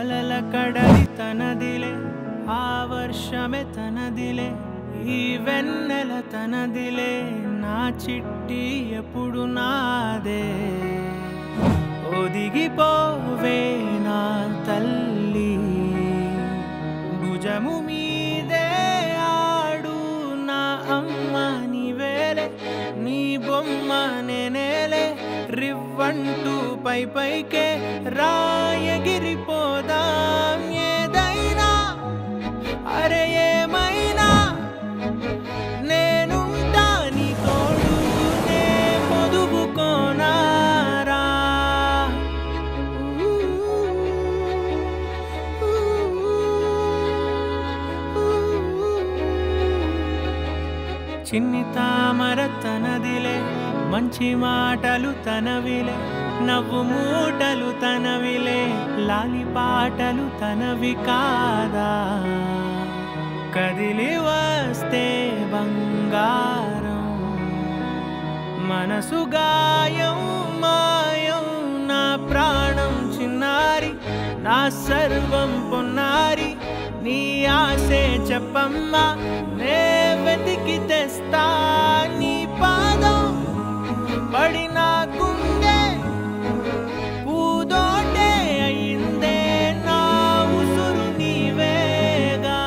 అలల కడలి తనదిలే ఆ వర్షమే తనదిలే ఈ వెన్నెల తనదిలే నా చిట్టి ఎప్పుడు నాదే ఒదిగిపోవే నా తల్లి భుజము మీదే ఆడు నా అమ్మ నీవేలే నీ బొమ్మ నేనేలే రివ్వంటూ పై పైకే రాయగిరిపోదాం ఏదైనా అరే ఏమైనా నేనుంటా నీ తోడు నే పొదుపుకోనారా చిన్ని తామర తనదిలే మంచి మాటలు తనవిలే నవ్వు మూటలు తనవిలే లాలి పాటలు తనవి కాదా కదిలి వస్తే బంగారం మనసు గాయం మాయం నా ప్రాణం చిన్నారి నా సర్వం పొన్నారి నీ ఆశే చెప్పమ్మా నే వెతికి తెస్తా నీ పాదం పడిన గుండె పూదోటే అయిందే నా ఉసురు నీవేగా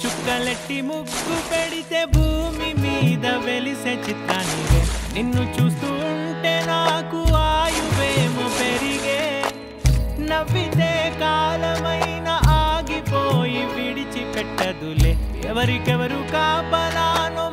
చుక్కలెట్టి ముగ్గు పెడితే భూమి మీద వెలిసే చిత్రానివే నిన్ను చూస్తూ ఉంటే నాకు ఆయువేమో పెరిగే నవ్వితే కాలమైన ఆగిపోయి విడిచిపెట్టదులే ఎవరికెవరు కాపలానో